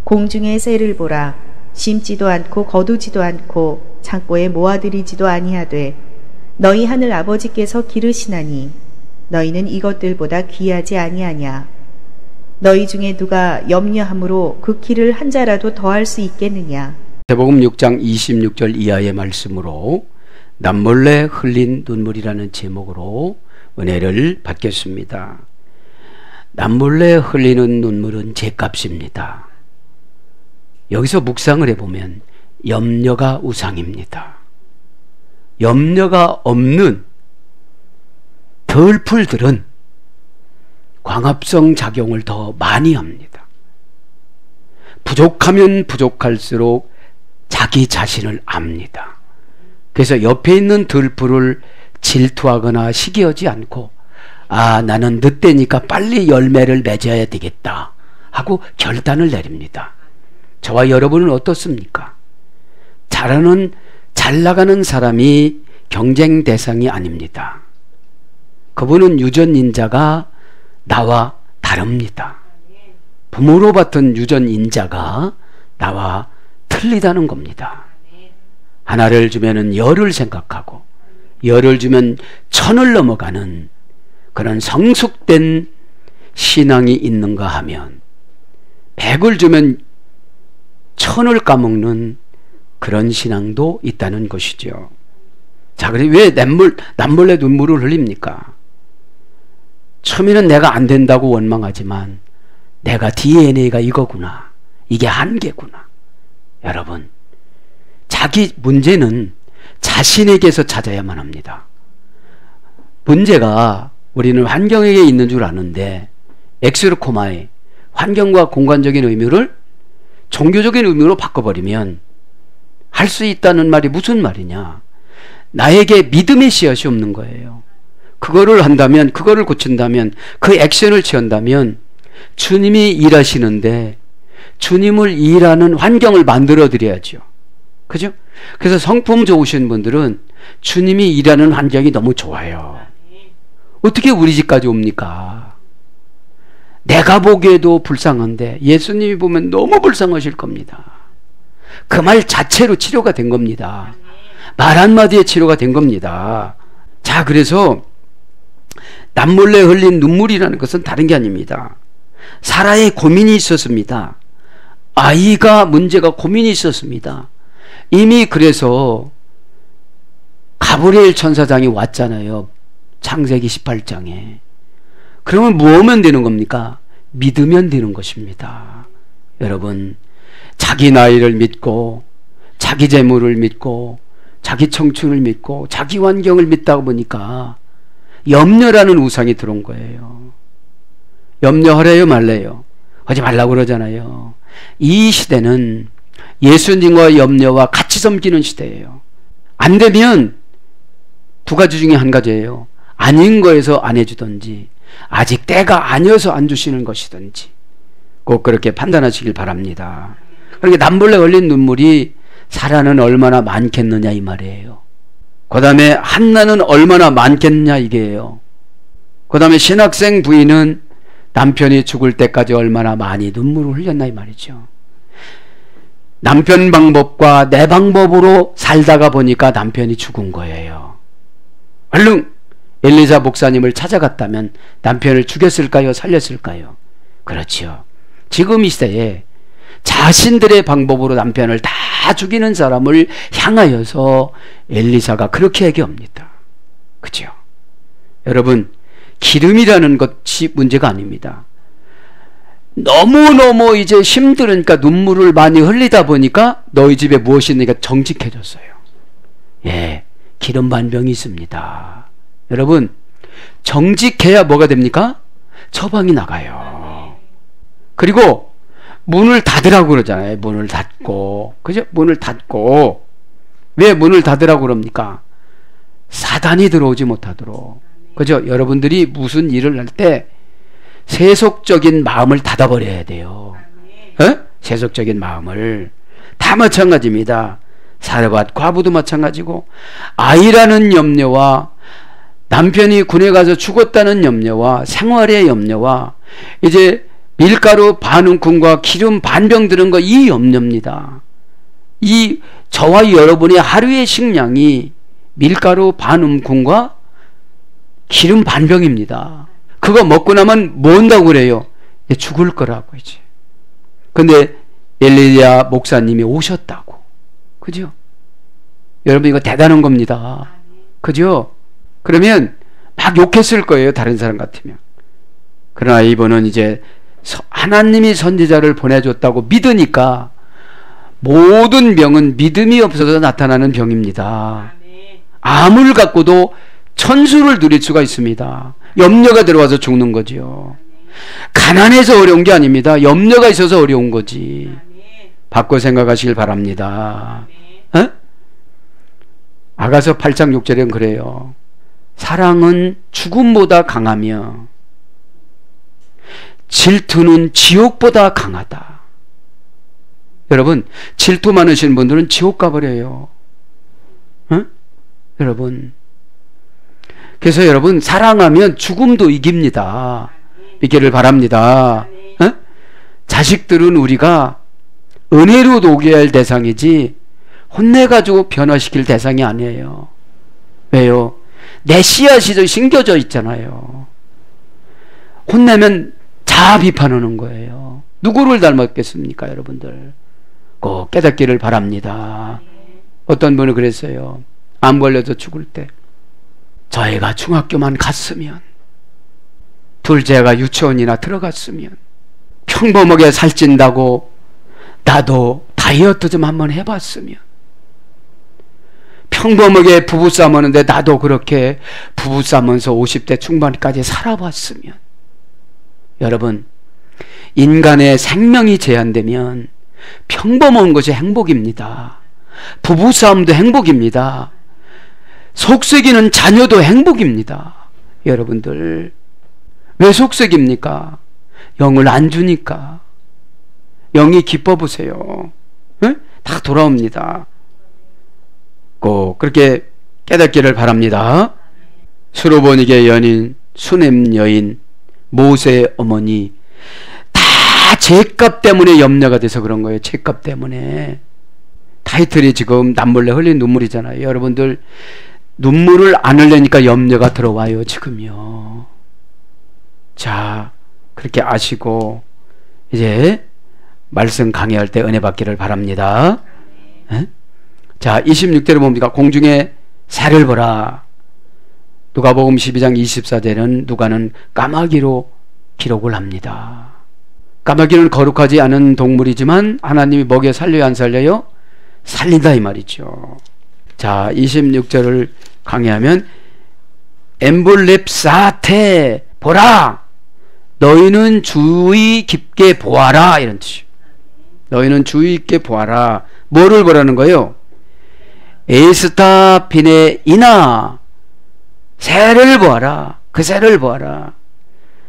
공중의 새를 보라. 심지도 않고 거두지도 않고 창고에 모아들이지도 아니하되 너희 하늘 아버지께서 기르시나니 너희는 이것들보다 귀하지 아니하냐. 너희 중에 누가 염려함으로 그 키를 한 자라도 더할 수 있겠느냐. 마태복음 6장 26절 이하의 말씀으로 남몰래 흘린 눈물이라는 제목으로 은혜를 받겠습니다. 남몰래 흘리는 눈물은 죗값입니다. 여기서 묵상을 해보면 염려가 우상입니다. 염려가 없는 덜풀들은 광합성 작용을 더 많이 합니다. 부족하면 부족할수록 자기 자신을 압니다. 그래서 옆에 있는 들풀을 질투하거나 시기하지 않고 나는 늦대니까 빨리 열매를 맺어야 되겠다 하고 결단을 내립니다. 저와 여러분은 어떻습니까? 잘 나가는 사람이 경쟁 대상이 아닙니다. 그분은 유전인자가 나와 다릅니다. 부모로 받은 유전인자가 나와 틀리다는 겁니다. 하나를 주면은 열을 생각하고 열을 주면 천을 넘어가는 그런 성숙된 신앙이 있는가 하면 100을 주면 천을 까먹는 그런 신앙도 있다는 것이죠. 자, 그래서 왜 남몰래 눈물을 흘립니까? 처음에는 내가 안 된다고 원망하지만 내가 DNA가 이거구나. 이게 한계구나. 여러분, 자기 문제는 자신에게서 찾아야만 합니다. 문제가 우리는 환경에게 있는 줄 아는데 엑스르코마의 환경과 공간적인 의미를 종교적인 의미로 바꿔버리면 할 수 있다는 말이 무슨 말이냐? 나에게 믿음의 씨앗이 없는 거예요. 그거를 한다면, 그거를 고친다면, 그 액션을 취한다면 주님이 일하시는데 주님을 일하는 환경을 만들어 드려야죠. 그죠? 그래서 성품 좋으신 분들은 주님이 일하는 환경이 너무 좋아요. 어떻게 우리 집까지 옵니까? 내가 보기에도 불쌍한데 예수님이 보면 너무 불쌍하실 겁니다. 그 말 자체로 치료가 된 겁니다. 말 한마디에 치료가 된 겁니다. 자, 그래서 남몰래 흘린 눈물이라는 것은 다른 게 아닙니다. 사라의 고민이 있었습니다. 아이가 문제가 고민이 있었습니다. 이미 그래서 가브리엘 천사장이 왔잖아요. 창세기 18장에. 그러면 뭐 하면 되는 겁니까? 믿으면 되는 것입니다. 여러분, 자기 나이를 믿고 자기 재물을 믿고 자기 청춘을 믿고 자기 환경을 믿다 보니까 염려라는 우상이 들어온 거예요. 염려하래요 말래요? 하지 말라고 그러잖아요. 이 시대는 예수님과 염려와 같이 섬기는 시대예요. 안 되면 두 가지 중에 한 가지예요. 아닌 거에서 안 해주든지 아직 때가 아니어서 안 주시는 것이든지 꼭 그렇게 판단하시길 바랍니다. 그러니까 남몰래 흘린 눈물이 사라는 얼마나 많겠느냐 이 말이에요. 그 다음에 한나는 얼마나 많겠느냐 이게요. 그 다음에 신학생 부인은 남편이 죽을 때까지 얼마나 많이 눈물을 흘렸나 이 말이죠. 남편 방법과 내 방법으로 살다가 보니까 남편이 죽은 거예요. 얼른 엘리사 목사님을 찾아갔다면 남편을 죽였을까요? 살렸을까요? 그렇지요. 지금 이 시대에 자신들의 방법으로 남편을 다 죽이는 사람을 향하여서 엘리사가 그렇게 얘기합니다. 그죠? 여러분, 기름이라는 것이 문제가 아닙니다. 너무너무 이제 힘들으니까 눈물을 많이 흘리다 보니까 너희 집에 무엇이 있느니까 정직해졌어요. 예, 기름 반병이 있습니다. 여러분, 정직해야 뭐가 됩니까? 처방이 나가요. 그리고 문을 닫으라고 그러잖아요. 문을 닫고. 그죠? 문을 닫고. 왜 문을 닫으라고 그럽니까? 사단이 들어오지 못하도록. 그죠? 여러분들이 무슨 일을 할 때 세속적인 마음을 닫아버려야 돼요. 세속적인 마음을. 다 마찬가지입니다. 사르밧 과부도 마찬가지고, 아이라는 염려와 남편이 군에 가서 죽었다는 염려와 생활의 염려와 이제 밀가루 반 움큼과 기름 반 병 드는 거 이 염려입니다. 이 저와 여러분의 하루의 식량이 밀가루 반 움큼과 기름 반 병입니다. 그거 먹고 나면 뭐 온다고 그래요? 죽을 거라고 이제. 근데 엘리야 목사님이 오셨다고. 그죠? 여러분 이거 대단한 겁니다. 그죠? 그러면 막 욕했을 거예요. 다른 사람 같으면. 그러나 이분은 이제 하나님이 선지자를 보내줬다고 믿으니까 모든 병은 믿음이 없어서 나타나는 병입니다. 암을 갖고도 천수를 누릴 수가 있습니다. 염려가 들어와서 죽는 거지요. 가난해서 어려운 게 아닙니다. 염려가 있어서 어려운 거지. 바꿔 생각하시길 바랍니다. 어? 아가서 8장 6절엔 그래요. 사랑은 죽음보다 강하며 질투는 지옥보다 강하다. 여러분, 질투 많으신 분들은 지옥 가버려요. 어? 여러분, 그래서 여러분 사랑하면 죽음도 이깁니다. 믿기를 바랍니다. 어? 자식들은 우리가 은혜로 녹여야 할 대상이지 혼내가지고 변화시킬 대상이 아니에요. 왜요? 내 씨앗이 심겨져 있잖아요. 혼내면 자아 비판하는 거예요. 누구를 닮았겠습니까, 여러분들? 꼭 깨닫기를 바랍니다. 어떤 분은 그랬어요. 암 걸려서 죽을 때 저희가 중학교만 갔으면, 둘째가 유치원이나 들어갔으면, 평범하게 살찐다고 나도 다이어트 좀 한번 해봤으면, 평범하게 부부싸움 하는데 나도 그렇게 부부싸움면서 50대 중반까지 살아봤으면. 여러분, 인간의 생명이 제한되면 평범한 것이 행복입니다. 부부싸움도 행복입니다. 속썩이는 자녀도 행복입니다. 여러분들, 왜 속썩입니까? 영을 안 주니까. 영이 기뻐 보세요. 네? 다 돌아옵니다. 꼭 그렇게 깨닫기를 바랍니다. 수로보닉의 연인, 수넴 여인, 모세의 어머니, 다 죄값 때문에 염려가 돼서 그런 거예요. 죄값 때문에. 타이틀이 지금 남몰래 흘린 눈물이잖아요. 여러분들, 눈물을 안 흘리니까 염려가 들어와요, 지금요. 자, 그렇게 아시고 이제 말씀 강의할 때 은혜 받기를 바랍니다. 에? 자, 26절에 뭡니까? 공중에 새를 보라. 누가복음 12장 24절에는 누가는 까마귀로 기록을 합니다. 까마귀는 거룩하지 않은 동물이지만 하나님이 먹여 살려야 안 살려요? 살린다 이 말이죠. 자, 26절을 강의하면 엠볼렙사테 보라, 너희는 주의 깊게 보아라, 이런 뜻이에요. 너희는 주의 깊게 보아라. 뭐를 보라는 거예요? 에스타 비네 이나, 새를 보아라. 그 새를 보아라.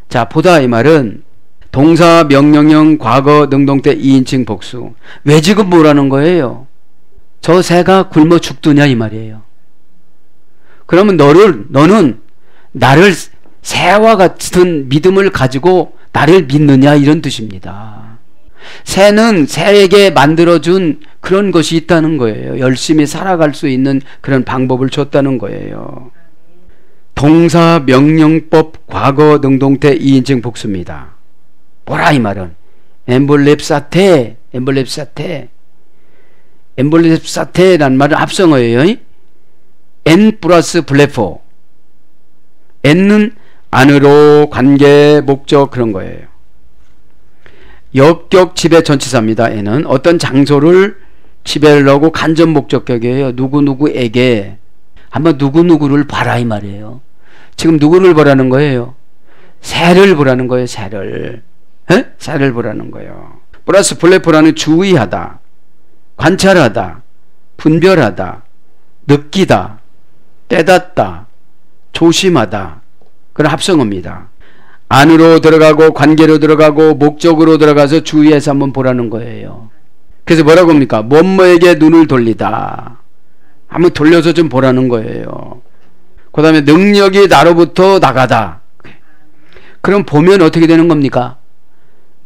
자, 보다 이 말은 동사 명령형 과거 능동태 2인칭 복수. 왜 지금 보라는 거예요? 저 새가 굶어 죽더냐 이 말이에요. 그러면 너는 나를 새와 같은 믿음을 가지고 나를 믿느냐 이런 뜻입니다. 새는 새에게 만들어준 그런 것이 있다는 거예요. 열심히 살아갈 수 있는 그런 방법을 줬다는 거예요. 동사 명령법 과거 능동태 2인칭 복수입니다. 보라 이 말은 엠볼렙사테란 말은 합성어예요. N 플러스 블레포. N은 안으로, 관계, 목적 그런 거예요. 역격 지배 전치사입니다. N은 어떤 장소를 지배를 하고 간접 목적격이에요. 누구누구에게. 한번 누구누구를 봐라 이 말이에요. 지금 누구를 보라는 거예요? 새를 보라는 거예요. 새를. 에? 새를 보라는 거예요. 플러스 블레포라는 주의하다, 관찰하다, 분별하다, 느끼다, 깨닫다, 조심하다, 그런 합성어입니다. 안으로 들어가고 관계로 들어가고 목적으로 들어가서 주의해서 한번 보라는 거예요. 그래서 뭐라고 합니까? 뭐뭐에게 눈을 돌리다. 한번 돌려서 좀 보라는 거예요. 그 다음에 능력이 나로부터 나가다. 그럼 보면 어떻게 되는 겁니까?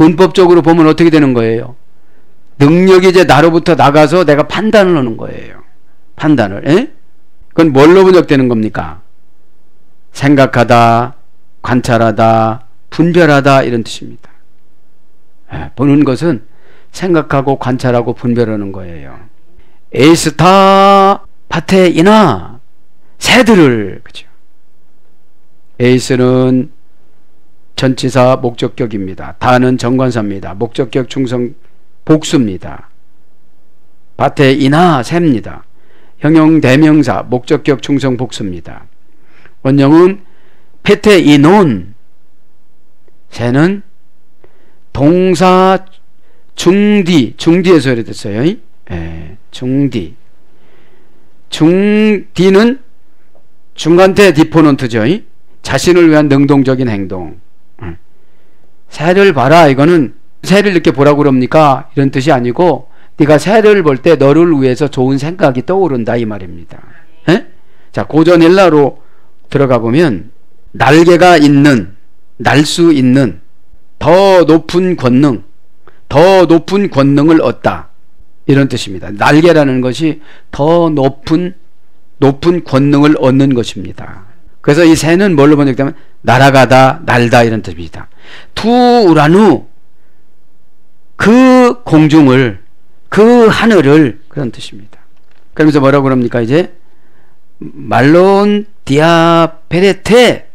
문법적으로 보면 어떻게 되는 거예요? 능력이 이제 나로부터 나가서 내가 판단을 하는 거예요. 판단을. 에? 그건 뭘로 번역되는 겁니까? 생각하다, 관찰하다, 분별하다 이런 뜻입니다. 보는 것은 생각하고 관찰하고 분별하는 거예요. 에이스타 파테이나 새들을, 그죠? 에이스는 전치사 목적격입니다. 다는 정관사입니다. 목적격 충성 복수입니다. 파테이나 새입니다. 형용 대명사 목적격 충성 복수입니다. 원형은 페테이논 새는 동사 중디에서 이랬어요. 중디. 중디는 중간태 디포넌트죠. 자신을 위한 능동적인 행동. 새를 봐라. 이거는 새를 이렇게 보라고 그럽니까? 이런 뜻이 아니고 네가 새를 볼 때 너를 위해서 좋은 생각이 떠오른다 이 말입니다. 자, 고전 헬라로 들어가 보면 날개가 있는, 날 수 있는 더 높은 권능, 더 높은 권능을 얻다 이런 뜻입니다. 날개라는 것이 더 높은 권능을 얻는 것입니다. 그래서 이 새는 뭘로 번역되면 날아가다, 날다 이런 뜻입니다. 투우라누 그 공중을, 그 하늘을 그런 뜻입니다. 그러면서 뭐라고 그럽니까? 이제 말론 디아페레테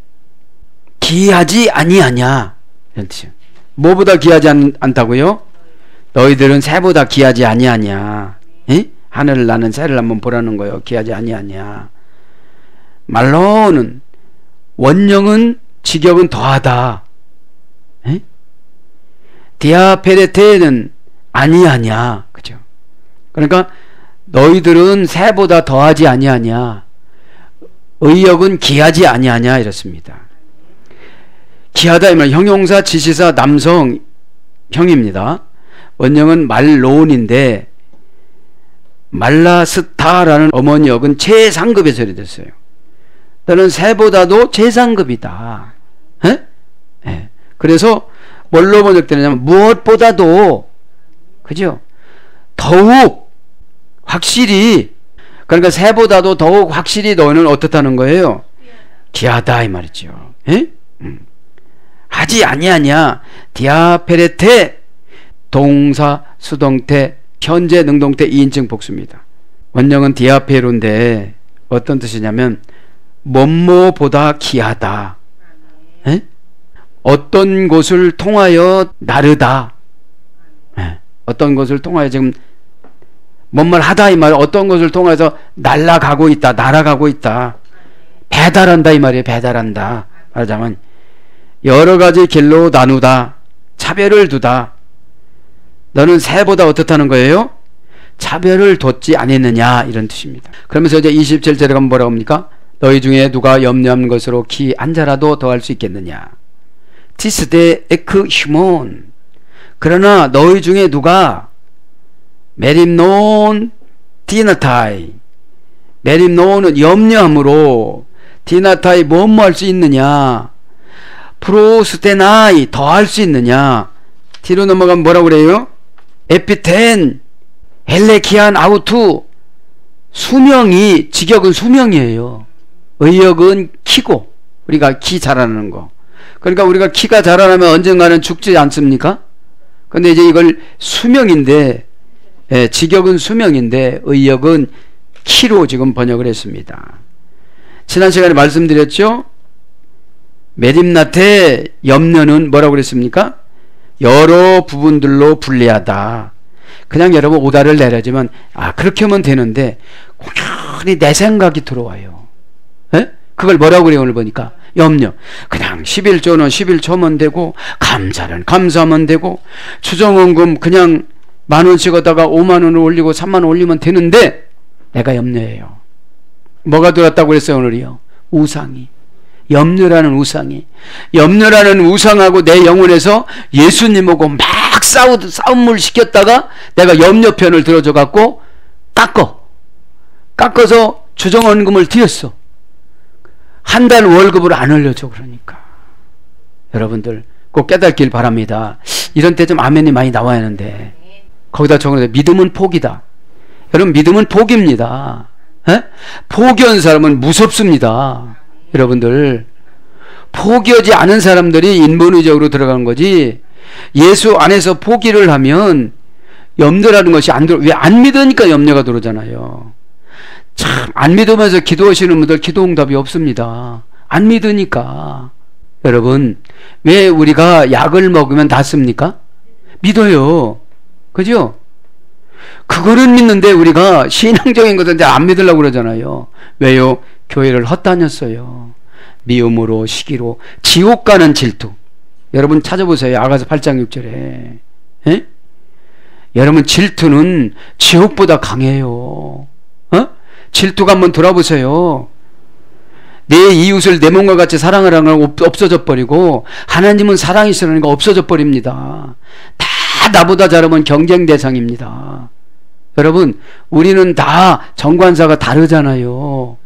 기하지 아니하냐 이런 뜻이에요. 뭐보다 기하지 않다고요? 너희들은 새보다 기하지 아니하냐. 에? 하늘을 나는 새를 한번 보라는 거예요. 기하지 아니하냐. 말로는 원형은 직역은 더하다. 에? 디아페레테는 아니하냐. 그죠? 그러니까 너희들은 새보다 더하지 아니하냐. 의역은 기하지 아니하냐 이렇습니다. 기하다 이면 형용사 지시사 남성 형입니다. 원형은 말론인데 말라스타라는 어머니역은 최상급에서 이랬어요. 너는 새보다도 최상급이다. 에? 에. 그래서 뭘로 번역되느냐면 무엇보다도, 그죠? 더욱 확실히, 그러니까 새보다도 더욱 확실히 너는 어떻다는 거예요? 기하다 이 말이죠. 에? 하지 아니하냐. 디아페레테 동사 수동태 현재 능동태 2인칭 복수입니다. 원형은 디아페로인데 어떤 뜻이냐면 뭐뭐보다 기하다. 에? 어떤 곳을 통하여 나르다. 에? 어떤 것을 통하여 지금 뭔 말 하다 이 말, 어떤 것을 통해서 날아가고 있다, 날아가고 있다, 배달한다 이 말이에요. 배달한다. 말하자면 여러 가지 길로 나누다, 차별을 두다. 너는 새보다 어떻다는 거예요? 차별을 뒀지 않았느냐 이런 뜻입니다. 그러면서 이제 27절에 가면 뭐라고 합니까? 너희 중에 누가 염려하는 것으로 키 한 자라도 더할 수 있겠느냐. 티스데 에크 휴몬. 그러나 너희 중에 누가 메림노온 디나타이, 메림노온은 염려함으로, 디나타이 뭐뭐 할 수 있느냐, 프로스테나이 더할 수 있느냐. 뒤로 넘어가면 뭐라고 그래요? 에피텐 헬레키안 아우투. 수명이, 직역은 수명이에요. 의역은 키고, 우리가 키 자라나는 거. 그러니까 우리가 키가 자라나면 언젠가는 죽지 않습니까? 근데 이제 이걸 수명인데, 예, 직역은 수명인데 의역은 키로 지금 번역을 했습니다. 지난 시간에 말씀드렸죠? 메림나테 염려는 뭐라고 그랬습니까? 여러 부분들로 분리하다. 그냥 여러분 오다를 내려주면 그렇게 하면 되는데 고연히 내 생각이 들어와요. 예? 그걸 뭐라고 그래요? 오늘 보니까 염려. 그냥 11조는 11조면 되고, 감사는 감사하면 되고, 추정원금 그냥 10,000원씩 얻다가 50,000원을 올리고 30,000원 올리면 되는데 내가 염려해요. 뭐가 들었다고 그랬어요 오늘이요? 우상이. 염려라는 우상이. 염려라는 우상하고 내 영혼에서 예수님하고 막 싸움을 시켰다가 내가 염려편을 들어줘 갖고 깎아서 추정원금을 드렸어. 한 달 월급을 안 올려줘. 그러니까 여러분들 꼭 깨닫길 바랍니다. 이런 때 좀 아멘이 많이 나와야 하는데 거기다 적어놓은 믿음은 포기다. 여러분 믿음은 포기입니다. 에? 포기한 사람은 무섭습니다. 여러분들 포기하지 않은 사람들이 인본의적으로 들어가는 거지 예수 안에서 포기를 하면 염려라는 것이 안 들어. 왜 안 믿으니까 염려가 들어오잖아요. 참 안 믿으면서 기도하시는 분들 기도 응답이 없습니다. 안 믿으니까. 여러분 왜 우리가 약을 먹으면 낫습니까? 믿어요. 그죠? 그거는 믿는데 우리가 신앙적인 것은 이제 안 믿으려고 그러잖아요. 왜요? 교회를 헛다녔어요. 미움으로 시기로 지옥 가는 질투. 여러분 찾아보세요. 아가서 8장 6절에 에? 여러분 질투는 지옥보다 강해요. 질투가 한번 돌아보세요. 내 이웃을 내 몸과 같이 사랑하라는 건 없어져 버리고 하나님은 사랑이시라는 거 없어져 버립니다. 다 나보다 잘하면 경쟁 대상입니다. 여러분 우리는 다 정관사가 다르잖아요.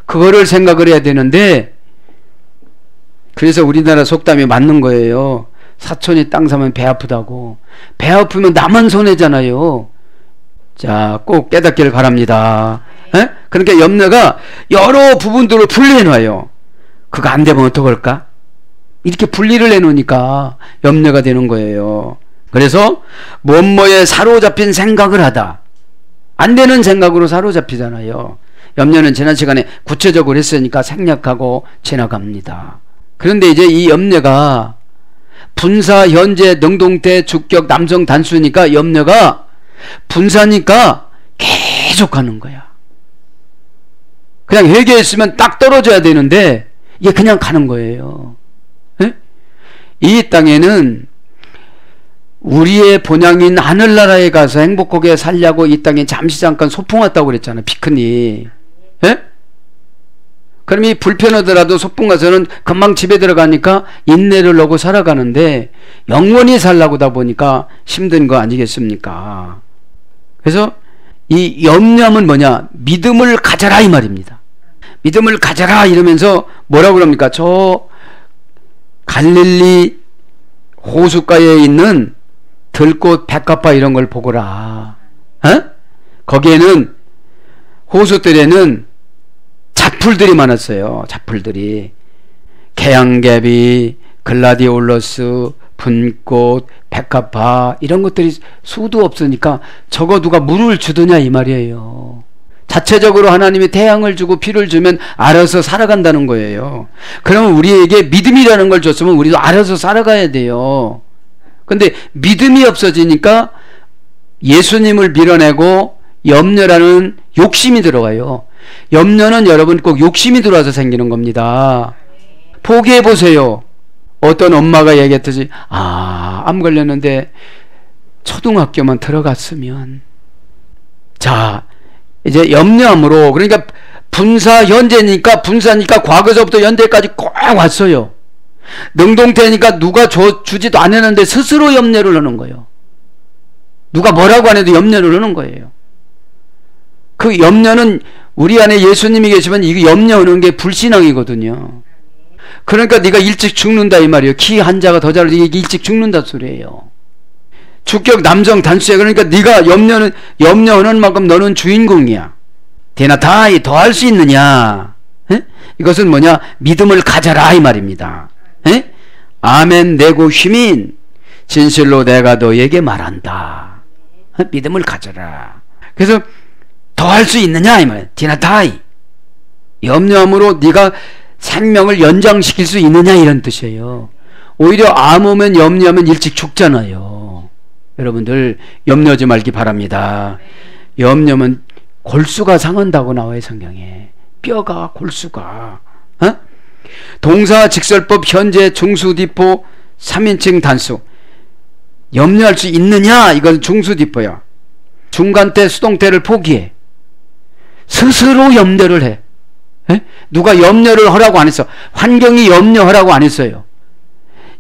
그거를 생각을 해야 되는데 그래서 우리나라 속담이 맞는 거예요. 사촌이 땅 사면 배 아프다고. 배 아프면 나만 손해잖아요. 자, 꼭 깨닫기를 바랍니다. 에? 그러니까 염려가 여러 부분들을 분리해놔요. 그거 안 되면 어떡할까? 이렇게 분리를 해놓으니까 염려가 되는 거예요. 그래서 뭐뭐에 사로잡힌 생각을 하다. 안 되는 생각으로 사로잡히잖아요. 염려는 지난 시간에 구체적으로 했으니까 생략하고 지나갑니다. 그런데 이제 이 염려가 분사, 현재, 능동태, 주격, 남성 단수니까 염려가 분사니까 계속 가는 거야. 그냥 회개했으면 딱 떨어져야 되는데 이게 그냥 가는 거예요. 에? 이 땅에는 우리의 본향인 하늘나라에 가서 행복하게 살려고 이 땅에 잠시 잠깐 소풍 왔다고 그랬잖아요. 피크닉. 에? 그럼 이 불편하더라도 소풍 가서는 금방 집에 들어가니까 인내를 하고 살아가는데 영원히 살라고 하다 보니까 힘든 거 아니겠습니까? 그래서 이 염려는 뭐냐? 믿음을 가져라 이 말입니다. 믿음을 가져라 이러면서 뭐라고 그럽니까? 저 갈릴리 호숫가에 있는 들꽃 백합화 이런 걸 보거라. 거기에는 호수들에는 잡풀들이 많았어요. 잡풀들이 개양개비, 글라디올러스, 분꽃, 백합화 이런 것들이 수도 없으니까 저거 누가 물을 주더냐 이 말이에요. 자체적으로 하나님이 태양을 주고 비를 주면 알아서 살아간다는 거예요. 그러면 우리에게 믿음이라는 걸 줬으면 우리도 알아서 살아가야 돼요. 근데 믿음이 없어지니까 예수님을 밀어내고 염려라는 욕심이 들어가요. 염려는 여러분 꼭 욕심이 들어와서 생기는 겁니다. 포기해 보세요. 어떤 엄마가 얘기했듯이 암 걸렸는데 초등학교만 들어갔으면. 자 이제 염려함으로 그러니까 분사 현재니까 분사니까 과거서부터 현재까지 꼭 왔어요. 능동태니까 누가 주지도 않았는데 스스로 염려를 하는 거예요. 누가 뭐라고 안 해도 염려를 하는 거예요. 그 염려는 우리 안에 예수님이 계시면 이 염려하는 게 불신앙이거든요. 그러니까 네가 일찍 죽는다 이 말이에요. 키 한자가 더 잘라도 이게 일찍 죽는다 소리예요. 주격 남성 단수야. 그러니까 네가 염려하는 만큼 너는 주인공이야. 대나 다이 더 할 수 있느냐? 에? 이것은 뭐냐? 믿음을 가져라 이 말입니다. 에? 아멘 내고 휘민 진실로 내가 너에게 말한다. 믿음을 가져라. 그래서 더 할 수 있느냐 이 말. 디나 다이 염려함으로 네가 생명을 연장시킬 수 있느냐 이런 뜻이에요. 오히려 암 오면 염려하면 일찍 죽잖아요. 여러분들 염려하지 말기 바랍니다. 염려면 골수가 상한다고 나와요 성경에. 뼈가 골수가. 동사 직설법 현재 중수디포 3인칭 단수. 염려할 수 있느냐 이건 중수디포야. 중간태 수동태를 포기해. 스스로 염려를 해. 에? 누가 염려를 하라고 안 했어. 환경이 염려하라고 안 했어요.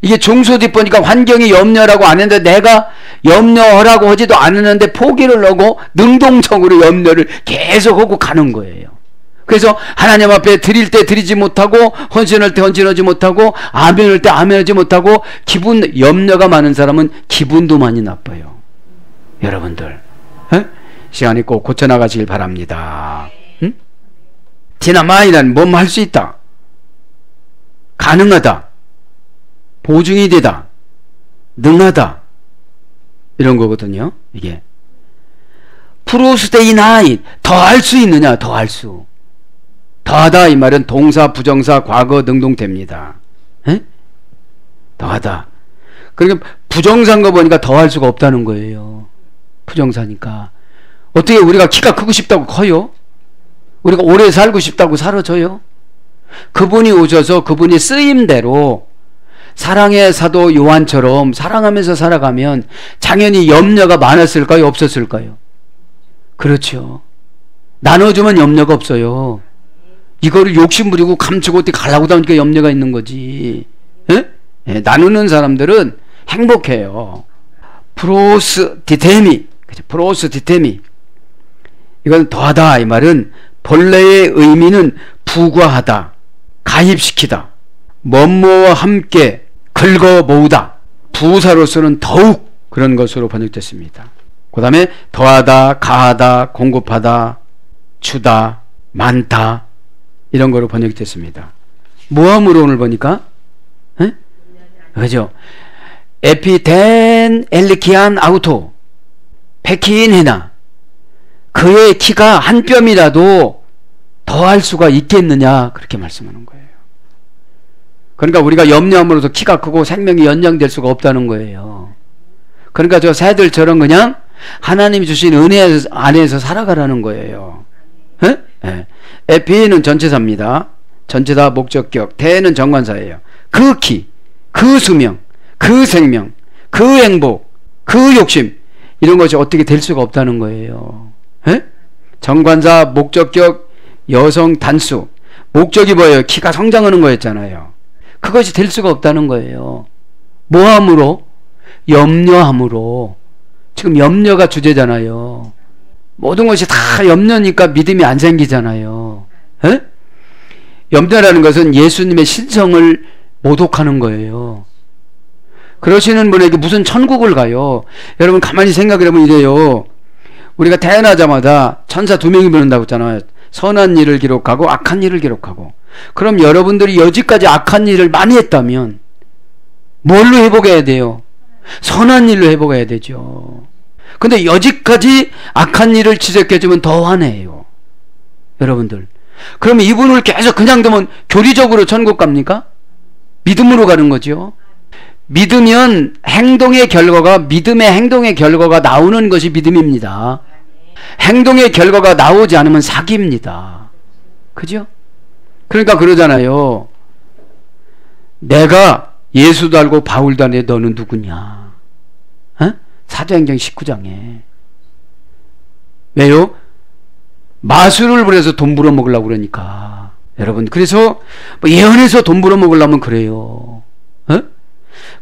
이게 중수디포니까 환경이 염려라고 안 했는데 내가 염려하라고 하지도 않았는데 포기를 하고 능동적으로 염려를 계속하고 가는 거예요. 그래서 하나님 앞에 드릴 때 드리지 못하고, 헌신할 때 헌신하지 못하고, 아멘할 때 아멘하지 못하고, 염려가 많은 사람은 기분도 많이 나빠요. 여러분들, 시간이 꼭 고쳐나가시길 바랍니다. 응? 디나마이란 뭐뭐 할 수 있다, 가능하다, 보증이 되다, 능하다, 이런 거거든요. 이게 프로스테이나인, 더 할 수 있느냐, 더 할 수. 더하다 이 말은 동사, 부정사, 과거 능동태입니다. 더하다. 그러니까 부정사인 거 보니까 더 할 수가 없다는 거예요. 부정사니까. 어떻게 우리가 키가 크고 싶다고 커요? 우리가 오래 살고 싶다고 살아져요? 그분이 오셔서 그분이 쓰임대로 사랑의 사도 요한처럼 사랑하면서 살아가면 당연히 염려가 많았을까요? 없었을까요? 그렇죠. 나눠주면 염려가 없어요. 이거를 욕심부리고 감추고 어떻게 가려고 하니까 염려가 있는 거지. 나누는 사람들은 행복해요. 프로스디테미, 프로스디테미. 이건 더하다 이 말은 본래의 의미는 부과하다, 가입시키다, 뭐뭐와 함께 긁어 모으다, 부사로서는 더욱 그런 것으로 번역됐습니다. 그 다음에 더하다, 가하다, 공급하다, 주다, 많다, 이런 거로 번역이 됐습니다. 모함으로 오늘 보니까, 그죠? 에피덴 엘리키안 아우토, 백희인 해나, 그의 키가 한 뼘이라도 더할 수가 있겠느냐, 그렇게 말씀하는 거예요. 그러니까 우리가 염려함으로써 키가 크고 생명이 연장될 수가 없다는 거예요. 그러니까 저 새들처럼 그냥 하나님이 주신 은혜 안에서 살아가라는 거예요. 에피는 전체사입니다. 전체사 목적격, 대는 정관사예요. 그 키, 그 수명, 그 생명, 그 행복, 그 욕심, 이런 것이 어떻게 될 수가 없다는 거예요. 정관사 목적격 여성 단수, 목적이 뭐예요? 키가 성장하는 거였잖아요. 그것이 될 수가 없다는 거예요. 뭐함으로? 염려함으로. 지금 염려가 주제잖아요. 모든 것이 다 염려니까 믿음이 안 생기잖아요. 염려라는 것은 예수님의 신성을 모독하는 거예요. 그러시는 분에게 무슨 천국을 가요? 여러분 가만히 생각을 해보면 이래요. 우리가 태어나자마자 천사 2명이 부른다고 했잖아요. 선한 일을 기록하고 악한 일을 기록하고. 그럼 여러분들이 여지까지 악한 일을 많이 했다면 뭘로 회복해야 돼요? 선한 일로 회복해야 되죠. 근데 여지까지 악한 일을 지적해주면 더 화내요. 여러분들. 그러면 이분을 계속 그냥 두면 교리적으로 천국 갑니까? 믿음으로 가는 거죠. 믿으면 행동의 결과가, 믿음의 행동의 결과가 나오는 것이 믿음입니다. 행동의 결과가 나오지 않으면 사기입니다. 그죠? 그러니까 그러잖아요. 내가 예수도 알고 바울도 아는데 너는 누구냐? 사도행전 19장에. 왜요? 마술을 부려서 돈 벌어먹으려고 그러니까. 여러분, 그래서 예언해서 돈 벌어먹으려면 그래요.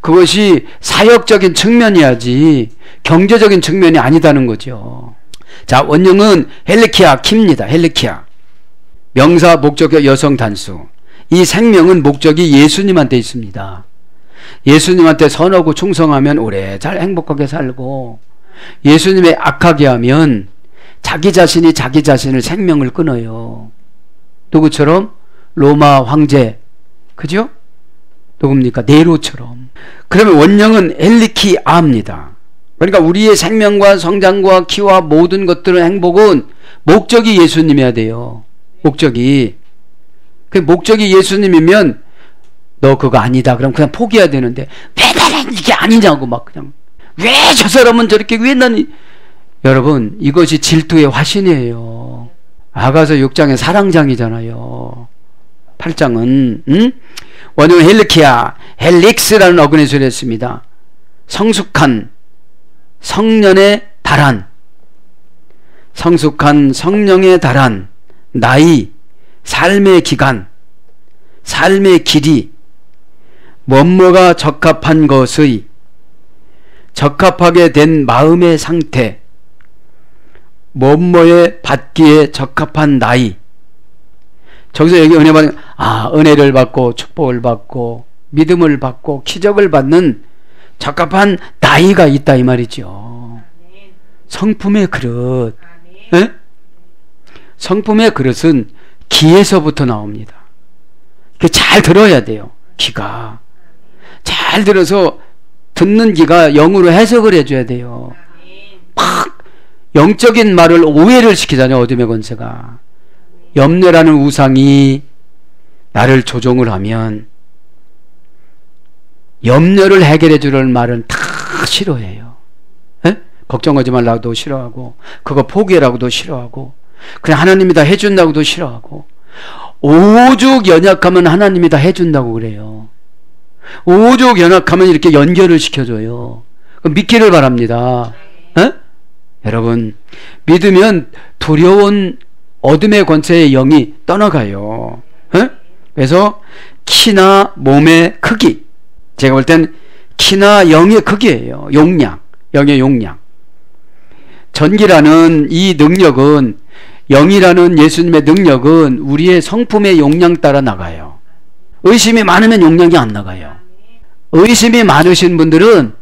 그것이 사역적인 측면이야지 경제적인 측면이 아니다는 거죠. 자, 원형은 헬리키아 키입니다. 헬리키아. 명사 목적격 여성 단수. 이 생명은 목적이 예수님한테 있습니다. 예수님한테 선하고 충성하면 오래 잘 행복하게 살고, 예수님의 악하게 하면 자기 자신이 자기 자신을 생명을 끊어요. 누구처럼? 로마 황제. 그죠? 누굽니까? 네로처럼. 그러면 원형은 헬리키아입니다. 그러니까 우리의 생명과 성장과 키와 모든 것들의 행복은 목적이 예수님이어야 돼요. 목적이. 그 목적이 예수님이면 너 그거 아니다. 그럼 그냥 포기해야 되는데 왜 나는 이게 아니냐고 막 그냥 왜 저 사람은 저렇게 왜 나는. 여러분, 이것이 질투의 화신이에요. 아가서 6장의 사랑장이잖아요. 8장은 원형 헬리키아, 헬릭스라는 어근의 했습니다. 성숙한 성년의 달한, 성숙한 성령의 달한, 나이, 삶의 기간, 삶의 길이, 뭐뭐가 적합한 것의, 적합하게 된 마음의 상태, 뭐뭐에 받기에 적합한 나이, 저기서 여기 은혜 받는, 은혜를 받고 축복을 받고 믿음을 받고 기적을 받는 적합한 나이가 있다 이 말이죠. 성품의 그릇. 네? 성품의 그릇은 귀에서부터 나옵니다. 잘 들어야 돼요. 귀가 잘 들어서 듣는 귀가 영으로 해석을 해줘야 돼요. 막 영적인 말을 오해를 시키잖아요. 어둠의 권세가. 염려라는 우상이 나를 조종을 하면 염려를 해결해 주려는 말은 다 싫어해요. 에? 걱정하지 말라고도 싫어하고 그거 포기해라고도 싫어하고 그냥 하나님이 다 해준다고도 싫어하고 오죽 연약하면 하나님이 다 해준다고 그래요. 오죽 연약하면 이렇게 연결을 시켜줘요. 믿기를 바랍니다. 에? 여러분 믿으면 두려운 어둠의 권세의 영이 떠나가요. 에? 그래서 키나 몸의 크기, 제가 볼 땐 키나 영의 크기예요. 용량, 영의 용량. 전기라는 이 능력은, 영이라는 예수님의 능력은 우리의 성품의 용량 따라 나가요. 의심이 많으면 용량이 안 나가요. 의심이 많으신 분들은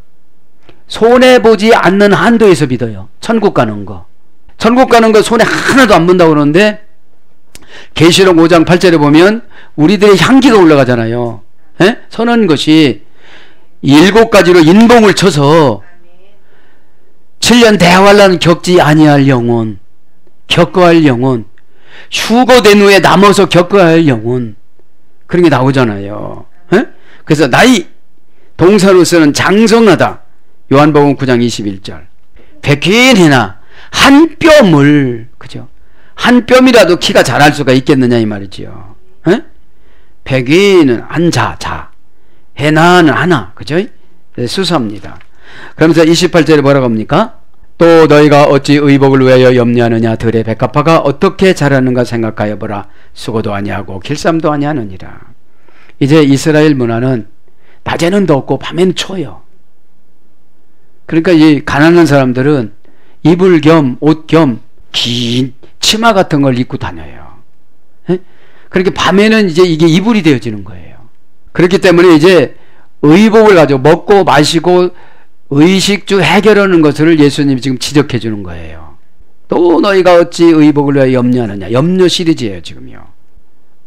손해보지 않는 한도에서 믿어요. 천국 가는 거. 천국 가는 거 손에 하나도 안 본다고 그러는데 계시록 5장 8절에 보면 우리들의 향기가 올라가잖아요. 에? 선한 것이 7가지로 인봉을 쳐서 7년 대환란 겪지 아니할 영혼, 겪어할 영혼, 휴거된 후에 남아서 겪어야 할 영혼, 그런 게 나오잖아요. 에? 그래서 나이 동사로서는 장성하다. 요한복음 9장 21절. 백인이나 한 뼘을, 그죠? 한 뼘이라도 키가 자랄 수가 있겠느냐 이 말이지요. 에? 백인은 한 자, 해나는 하나, 그죠? 수사입니다. 그러면서 28절에 뭐라고 합니까? 또 너희가 어찌 의복을 위하여 염려하느냐? 들의 백합화가 어떻게 자라는가 생각하여 보라. 수고도 아니하고 길쌈도 아니하느니라. 이제 이스라엘 문화는 낮에는 덥고 밤에는 추워요. 그러니까 이 가난한 사람들은 이불 겸 옷 겸 긴 치마 같은 걸 입고 다녀요. 에? 그렇게 밤에는 이제 이게 이불이 되어지는 거예요. 그렇기 때문에 이제 의복을 가지고 먹고 마시고 의식주 해결하는 것을 예수님이 지금 지적해 주는 거예요. 또 너희가 어찌 의복을 위하여 염려하느냐. 염려 시리즈예요 지금요.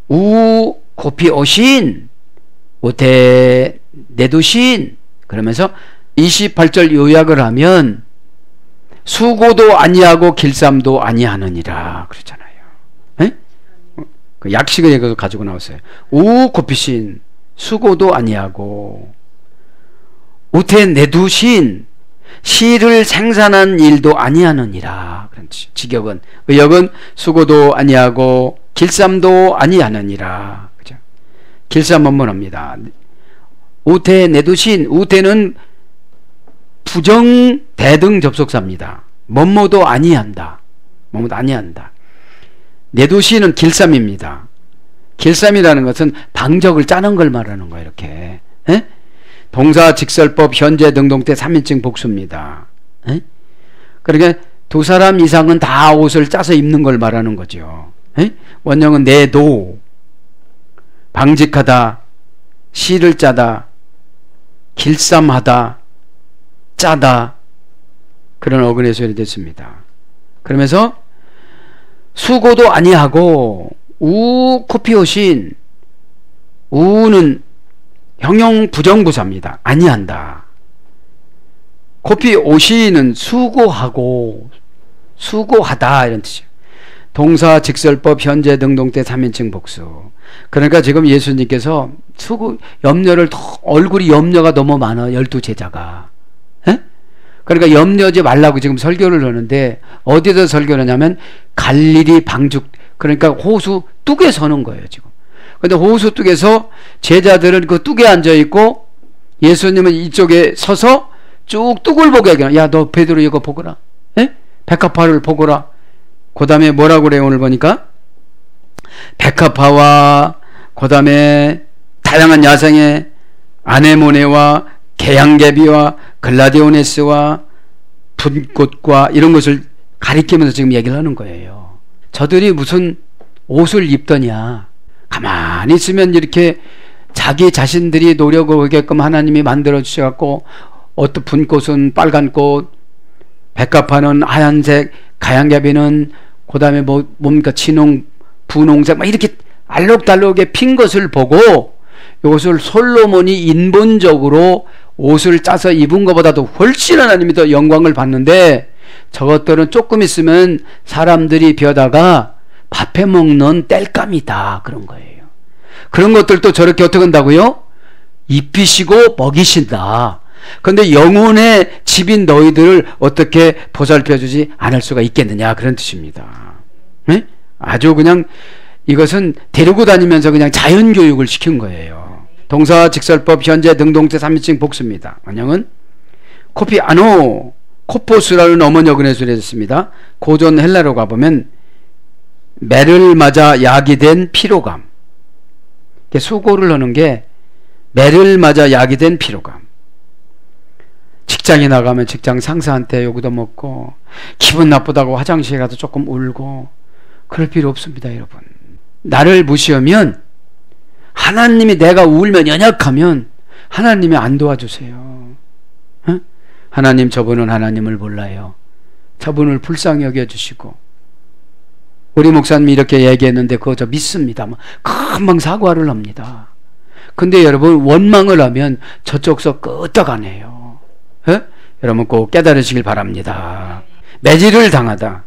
우 고피 오신 오태 내두신, 그러면서 28절 요약을 하면 수고도 아니하고 길쌈도 아니하느니라 그러잖아요. 에? 그 약식을 가지고 나왔어요. 우 고피신, 수고도 아니하고, 우태 내두신, 실을 생산한 일도 아니하느니라. 그런 직역은, 의역은 수고도 아니하고 길쌈도 아니하느니라. 그죠? 길쌈 원문합니다. 우태 내두신, 우태는 부정 대등 접속사입니다. 뭐뭐도 아니한다. 뭐뭐도 아니한다. 내두시는 길쌈입니다. 길쌈이라는 것은 방적을 짜는 걸 말하는 거예요. 이렇게. 에? 동사 직설법 현재 능동태 3인칭 복수입니다. 에? 그러니까 두 사람 이상은 다 옷을 짜서 입는 걸 말하는 거죠. 에? 원형은 내도, 방직하다, 실을 짜다, 길쌈하다, 짜다, 그런 어근의 소리 됐습니다. 그러면서 수고도 아니하고, 우 코피오신, 우는 형용 부정부사입니다. 아니한다. 코피오시는 수고하고 수고하다 이런 뜻이에요. 동사 직설법 현재 능동태 3인칭 복수. 그러니까 지금 예수님께서 염려를 얼굴이 염려가 너무 많아. 12제자가. 에? 그러니까 염려하지 말라고 지금 설교를 하는데 어디서 설교를 하냐면 갈릴리 방죽, 그러니까 호수 뚝에 서는 거예요 지금. 근데 호수 뚝에서 제자들은 그 뚝에 앉아 있고 예수님은 이쪽에 서서 쭉 뚝을 보게 하기는, 야 너 베드로 이거 보거라, 에? 백합화를 보거라. 그 다음에 뭐라고 그래요? 오늘 보니까 백합화와 그 다음에 다양한 야생의 아네모네와 개양개비와 글라디오네스와 분꽃과 이런 것을 가리키면서 지금 얘기를 하는 거예요. 저들이 무슨 옷을 입더냐, 가만히 있으면 이렇게 자기 자신들이 노력을 하게끔 하나님이 만들어 주셔갖고 어떤 분꽃은 빨간 꽃, 백합화는 하얀색, 가양겹이는 그 다음에 뭡니까 진홍, 분홍색 막 이렇게 알록달록하게 핀 것을 보고 이것을 솔로몬이 인본적으로 옷을 짜서 입은 것보다도 훨씬 하나님이 더 영광을 받는데 저것들은 조금 있으면 사람들이 벼다가 밥해 먹는 땔감이다 그런 거예요. 그런 것들도 저렇게 어떻게 한다고요? 입히시고 먹이신다. 그런데 영혼의 집인 너희들을 어떻게 보살펴주지 않을 수가 있겠느냐 그런 뜻입니다. 네? 아주 그냥 이것은 데리고 다니면서 그냥 자연교육을 시킨 거예요. 동사직설법 현재 능동태 3인칭 복수입니다. 원형은 코피 아노 코포스라는 어머니어근의 소리였습니다. 고전 헬라로 가보면 매를 맞아 약이 된 피로감. 수고를 하는 게 매를 맞아 약이 된 피로감. 직장에 나가면 직장 상사한테 요구도 먹고 기분 나쁘다고 화장실에 가서 조금 울고 그럴 필요 없습니다. 여러분, 나를 무시하면 하나님이 내가 울면 연약하면 하나님이 안 도와주세요. 어? 하나님 저분은 하나님을 몰라요. 저분을 불쌍히 여겨주시고 우리 목사님이 이렇게 얘기했는데 그거 저 믿습니다. 금방 사과를 합니다. 근데 여러분 원망을 하면 저쪽서 끄떡하네요. 여러분 꼭 깨달으시길 바랍니다. 매질을 당하다.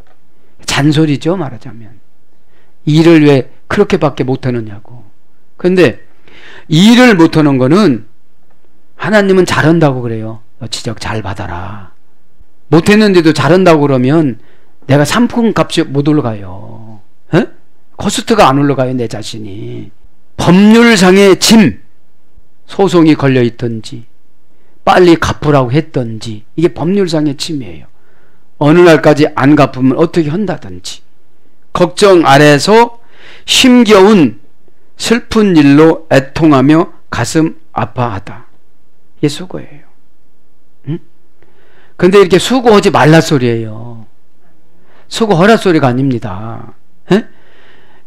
잔소리죠 말하자면. 일을 왜 그렇게밖에 못하느냐고. 근데 일을 못하는 거는 하나님은 잘한다고 그래요. 너 지적 잘 받아라. 못했는데도 잘한다고 그러면 내가 상품값이 못 올라가요. 코스트가 안 올라가요. 내 자신이. 법률상의 짐, 소송이 걸려있든지 빨리 갚으라고 했든지 이게 법률상의 짐이에요. 어느 날까지 안 갚으면 어떻게 한다든지 걱정 아래서 힘겨운 슬픈 일로 애통하며 가슴 아파하다. 이게 수고예요. 근데 이렇게 수고하지 말라 소리예요. 수고하라 소리가 아닙니다.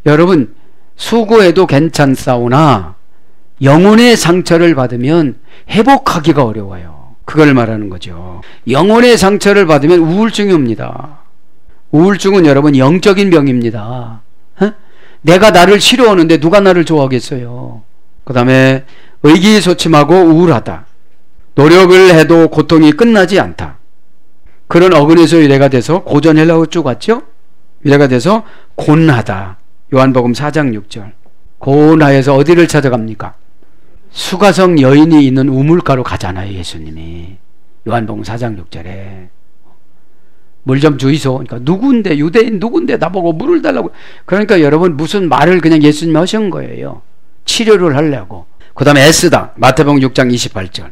여러분 수고해도 괜찮사오나 영혼의 상처를 받으면 회복하기가 어려워요. 그걸 말하는 거죠. 영혼의 상처를 받으면 우울증이 옵니다. 우울증은 여러분 영적인 병입니다. 내가 나를 싫어하는데 누가 나를 좋아하겠어요. 그 다음에 의기소침하고 우울하다. 노력을 해도 고통이 끝나지 않다. 그런 어근에서 유래가 돼서 고전 헬라어 쭉 왔죠. 유래가 돼서 곤하다. 요한복음 4장 6절. 곤하여서 어디를 찾아갑니까? 수가성 여인이 있는 우물가로 가잖아요. 예수님이 요한복음 4장 6절에 물 좀 주이소. 그러니까 누군데 유대인 누군데 나보고 물을 달라고. 그러니까 여러분 무슨 말을 그냥 예수님이 하신 거예요. 치료를 하려고. 그 다음에 애쓰다. 마태복음 6장 28절.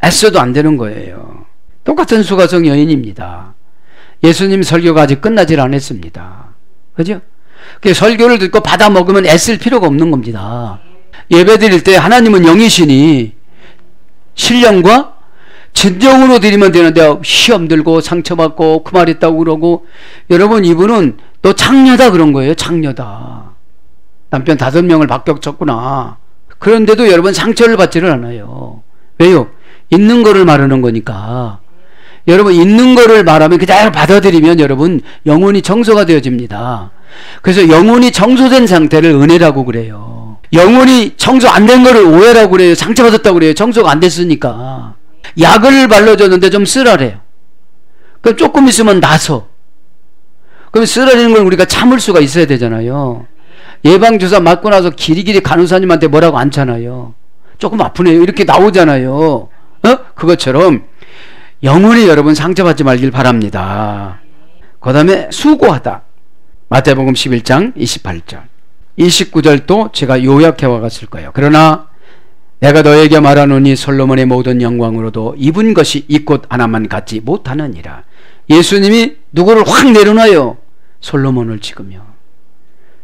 애써도 안 되는 거예요. 똑같은 수가성 여인입니다. 예수님 설교가 아직 끝나질 않았습니다. 그죠? 설교를 듣고 받아 먹으면 애쓸 필요가 없는 겁니다. 예배 드릴 때 하나님은 영이시니 신령과 진정으로 드리면 되는데 시험 들고 상처받고 그 말 했다고 그러고. 여러분 이분은 너 장녀다 그런 거예요. 장녀다. 남편 5명을 바뀌었구나. 그런데도 여러분 상처를 받지를 않아요. 왜요? 있는 거를 말하는 거니까. 여러분 있는 거를 말하면 그냥 받아들이면 여러분 영혼이 정서가 되어집니다. 그래서 영혼이 정소된 상태를 은혜라고 그래요. 영혼이 정소 안 된 거를 오해라고 그래요. 상처받았다고 그래요. 정소가 안 됐으니까. 약을 발라줬는데 좀 쓰라래요. 그럼 조금 있으면 나서. 그럼 쓰라리는 걸 우리가 참을 수가 있어야 되잖아요. 예방주사 맞고 나서 길이길이 간호사님한테 뭐라고 않잖아요. 조금 아프네요. 이렇게 나오잖아요. 그것처럼 영혼이 여러분 상처받지 말길 바랍니다. 그 다음에 수고하다. 마태복음 11장 28절 29절도 제가 요약해 와갔을 거예요. 그러나 내가 너에게 말하노니 솔로몬의 모든 영광으로도 입은 것이 이 꽃 하나만 갖지 못하느니라. 예수님이 누구를 확 내려놔요? 솔로몬을 찍으며.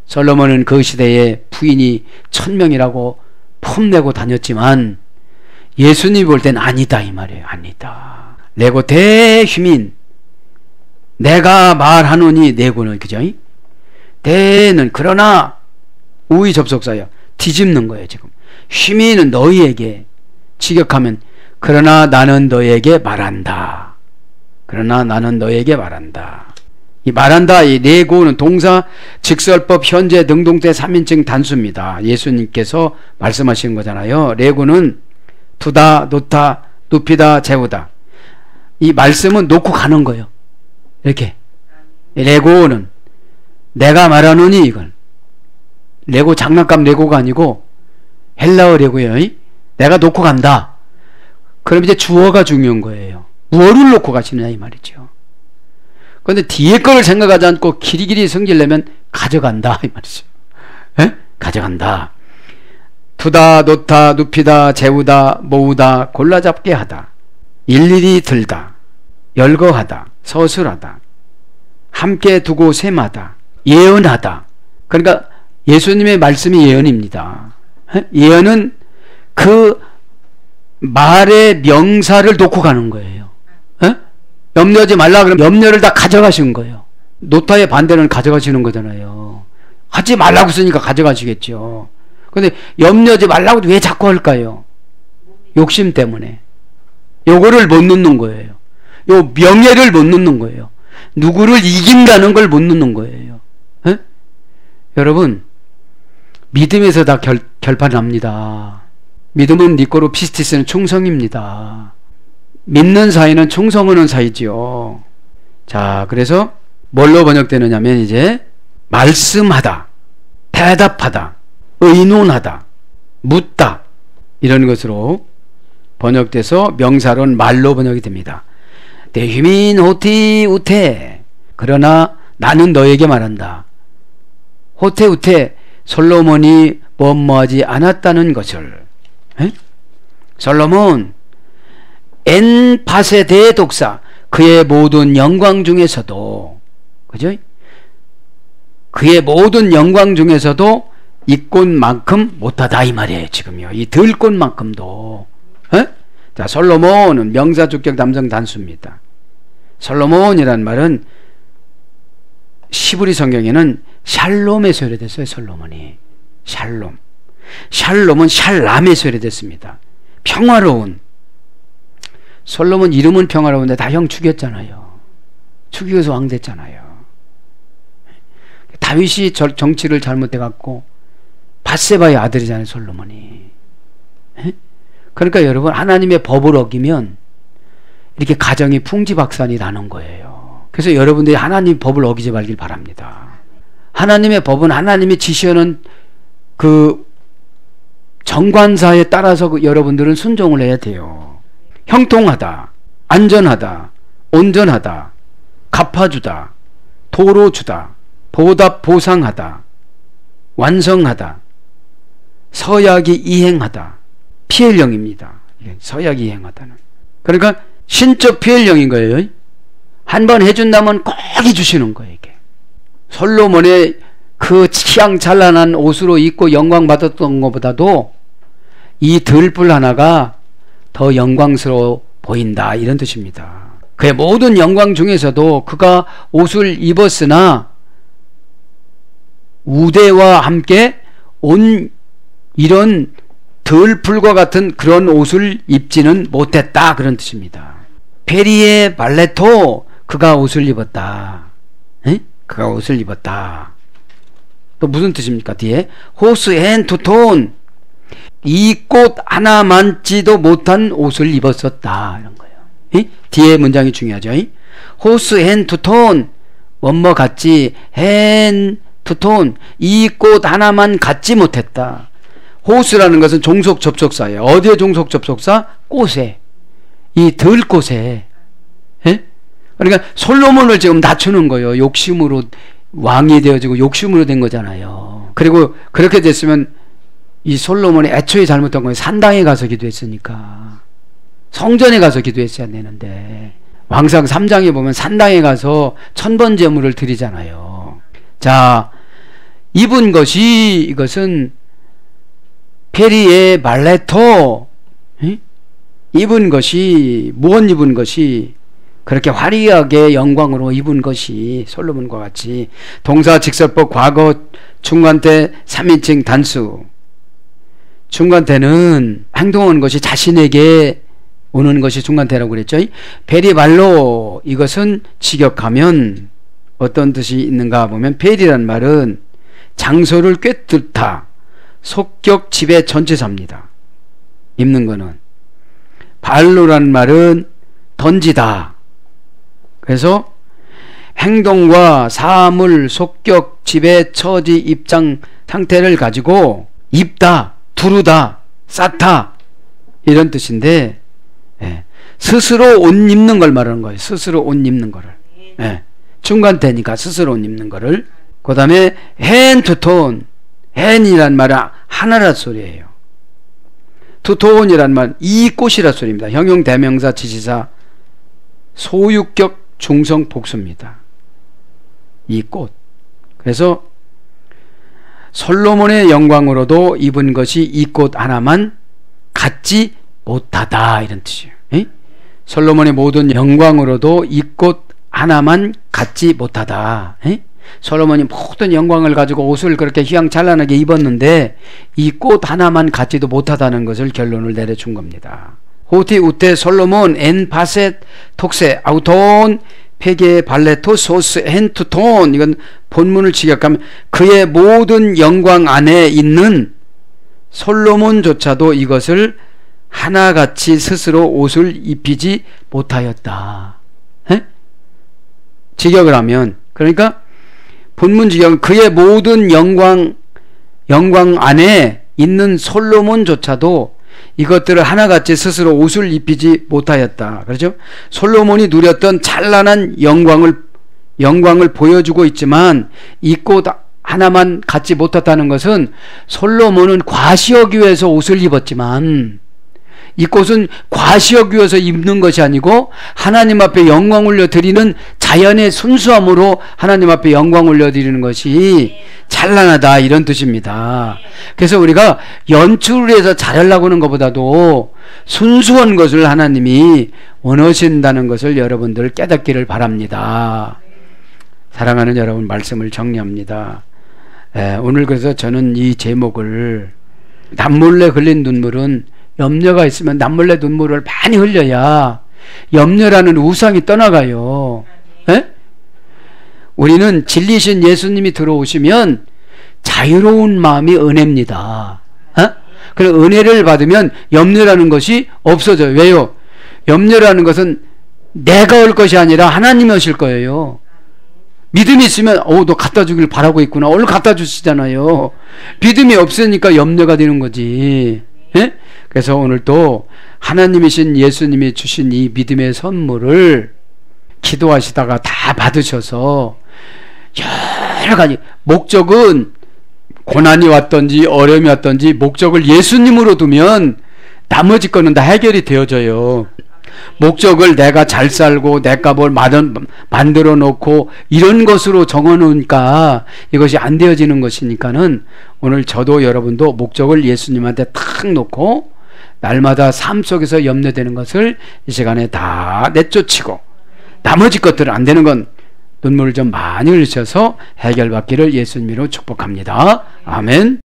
솔로몬은 그 시대에 부인이 1000명이라고 폼내고 다녔지만 예수님이 볼 땐 아니다 이 말이에요. 아니다. 레고 대휘민 내가 말하노니 내고는 그죠? 대는 그러나 우의 접속사야. 뒤집는 거예요, 지금. 휘미는 너희에게 직역하면 그러나 나는 너희에게 말한다. 그러나 나는 너희에게 말한다. 이 말한다, 이 레고는 동사, 직설법, 현재, 능동태 3인칭 단수입니다. 예수님께서 말씀하시는 거잖아요. 레고는 두다, 놓다, 눕히다, 재우다. 이 말씀은 놓고 가는 거예요. 이렇게. 레고는 내가 말하노니 이걸. 레고 장난감 레고가 아니고 헬라어 레고예요. 내가 놓고 간다. 그럼 이제 주어가 중요한 거예요. 무엇을 놓고 가시느냐 이 말이죠. 그런데 뒤에 거를 생각하지 않고 길이길이 성질내면 가져간다 이 말이죠. 에? 가져간다. 두다, 놓다, 눕히다, 재우다, 모으다, 골라잡게 하다, 일일이 들다, 열거하다, 서술하다, 함께 두고 셈하다, 예언하다. 그러니까 예수님의 말씀이 예언입니다. 예언은 그 말의 명사를 놓고 가는 거예요. 염려하지 말라 그러면 염려를 다 가져가신 거예요. 노타의 반대는 가져가시는 거잖아요. 하지 말라고 쓰니까 가져가시겠죠. 근데 염려하지 말라고 왜 자꾸 할까요? 욕심 때문에. 요거를 못 넣는 거예요. 요 명예를 못 넣는 거예요. 누구를 이긴다는 걸 못 넣는 거예요. 에? 여러분, 믿음에서 다 결판납니다. 믿음은 니꼬로 피스티스는 충성입니다. 믿는 사이는 충성하는 사이지요. 자, 그래서 뭘로 번역되느냐면 이제 말씀하다, 대답하다, 의논하다, 묻다 이런 것으로 번역돼서 명사로는 말로 번역이 됩니다. 대휘민 호티 우테 그러나 나는 너에게 말한다. 호테 우테 솔로몬이 뭐뭐하지 않았다는 것을. 에? 솔로몬 엔 팟에 대해 독사 그의 모든 영광 중에서도 그죠? 그의 모든 영광 중에서도 이 꽃만큼 못하다 이 말이에요. 지금요. 이 들꽃만큼도. 에? 자, 솔로몬은 명사 주격 담성 단수입니다. 솔로몬이라는 말은 시브리 성경에는 샬롬에서 유래됐어요. 솔로몬이 샬롬. 샬롬은 샬람에서 유래됐습니다. 평화로운. 솔로몬 이름은 평화로운데 다 형 죽였잖아요. 죽이고서 왕 됐잖아요. 다윗이 정치를 잘못해갖고 밧세바의 아들이잖아요. 솔로몬이. 그러니까 여러분, 하나님의 법을 어기면 이렇게 가정이 풍지박산이 나는 거예요. 그래서 여러분들이 하나님 법을 어기지 말길 바랍니다. 하나님의 법은 하나님이 지시하는 그 정관사에 따라서 여러분들은 순종을 해야 돼요. 형통하다, 안전하다, 온전하다, 갚아주다, 도로 주다, 보답 보상하다, 완성하다, 서약이 이행하다. 피해령입니다. 서약이 이행하다는. 그러니까 신적 피해령인 거예요. 한번 해준다면 꼭 해주시는 거예요. 이게. 솔로몬의 그 취향찬란한 옷으로 입고 영광 받았던 것보다도 이 들불 하나가 더 영광스러워 보인다 이런 뜻입니다. 그의 모든 영광 중에서도 그가 옷을 입었으나 우대와 함께 온 이런 들풀과 같은 그런 옷을 입지는 못했다 그런 뜻입니다. 페리의 발레토 그가 옷을 입었다. 에? 그가 옷을 입었다. 또 무슨 뜻입니까? 뒤에 호스앤 투톤 이 꽃 하나 만지도 못한 옷을 입었었다 이런 거예요. 에? 뒤에 문장이 중요하죠. 호스앤 투톤 뭐뭐 같지 앤 투톤 이 꽃 하나만 갖지 못했다. 호스라는 것은 종속 접속사예요. 어디에 종속 접속사? 꽃에. 이 들꽃에. 예? 그러니까 솔로몬을 지금 낮추는 거예요. 욕심으로 왕이 되어지고 욕심으로 된 거잖아요. 그리고 그렇게 됐으면 이 솔로몬이 애초에 잘못한 거예요. 산당에 가서 기도했으니까. 성전에 가서 기도했어야 되는데. 왕상 3장에 보면 산당에 가서 천번 제물을 드리잖아요. 자, 입은 것이 이것은 페리의 발레토 입은 것이 무엇 입은 것이 그렇게 화려하게 영광으로 입은 것이 솔로몬과 같이 동사직설법 과거 중간태 3인칭 단수. 중간태는 행동하는 것이 자신에게 오는 것이 중간태라고 그랬죠. 베리발로 이것은 직역하면 어떤 뜻이 있는가 보면 베리란 말은 장소를 꿰뚫다, 속격 지배 전치사입니다. 입는 거는. 발로란 말은 던지다. 그래서 행동과 사물, 속격, 지배, 처지, 입장, 상태를 가지고 입다, 두르다, 쌓다 이런 뜻인데 스스로 옷 입는 걸 말하는 거예요. 스스로 옷 입는 거를. 중간태니까 스스로 옷 입는 거를. 그 다음에 hand to tone. hand이란 말은 하나란 소리예요. to tone이란 말 이 꽃이란 소리입니다. 형용 대명사 지시사 소유격 중성 복수입니다. 이 꽃. 그래서 솔로몬의 영광으로도 입은 것이 이 꽃 하나만 갖지 못하다 이런 뜻이에요. 솔로몬의 모든 영광으로도 이 꽃 하나만 갖지 못하다. 솔로몬이 모든 영광을 가지고 옷을 그렇게 휘황찬란하게 입었는데 이 꽃 하나만 갖지도 못하다는 것을 결론을 내려준 겁니다. 호티 우테 솔로몬 엔 바셋 톡세 아우톤 페게 발레토 소스 헨투톤. 이건 본문을 직역하면 그의 모든 영광 안에 있는 솔로몬조차도 이것을 하나같이 스스로 옷을 입히지 못하였다. 직역을 하면, 그러니까 본문 직역은 그의 모든 영광 안에 있는 솔로몬조차도 이것들을 하나같이 스스로 옷을 입히지 못하였다. 그렇죠? 솔로몬이 누렸던 찬란한 영광을 보여주고 있지만 이 꽃 하나만 갖지 못했다는 것은 솔로몬은 과시하기 위해서 옷을 입었지만 이 꽃은 과시하기 위해서 입는 것이 아니고 하나님 앞에 영광 올려드리는 자연의 순수함으로 하나님 앞에 영광 올려드리는 것이 찬란하다 이런 뜻입니다. 그래서 우리가 연출을 해서 잘하려고 하는 것보다도 순수한 것을 하나님이 원하신다는 것을 여러분들 깨닫기를 바랍니다. 사랑하는 여러분, 말씀을 정리합니다. 오늘 그래서 저는 이 제목을 남몰래 흘린 눈물은 염려가 있으면 남몰래 눈물을 많이 흘려야 염려라는 우상이 떠나가요. 우리는 진리신 예수님이 들어오시면 자유로운 마음이 은혜입니다. 그래서 은혜를 받으면 염려라는 것이 없어져요. 왜요? 염려라는 것은 내가 올 것이 아니라 하나님이 오실 거예요. 믿음이 있으면 너 갖다 주길 바라고 있구나. 오늘 갖다 주시잖아요. 믿음이 없으니까 염려가 되는 거지. 그래서 오늘도 하나님이신 예수님이 주신 이 믿음의 선물을 기도하시다가 다 받으셔서 여러 가지 목적은 고난이 왔든지 어려움이 왔든지 목적을 예수님으로 두면 나머지 거는 다 해결이 되어져요. 목적을 내가 잘 살고 내 값을 만들어 놓고 이런 것으로 정해 놓으니까 이것이 안 되어지는 것이니까는 오늘 저도 여러분도 목적을 예수님한테 탁 놓고 날마다 삶 속에서 염려되는 것을 이 시간에 다 내쫓히고 나머지 것들은 안 되는 건 눈물을 좀 많이 흘리셔서 해결받기를 예수님으로 축복합니다. 아멘.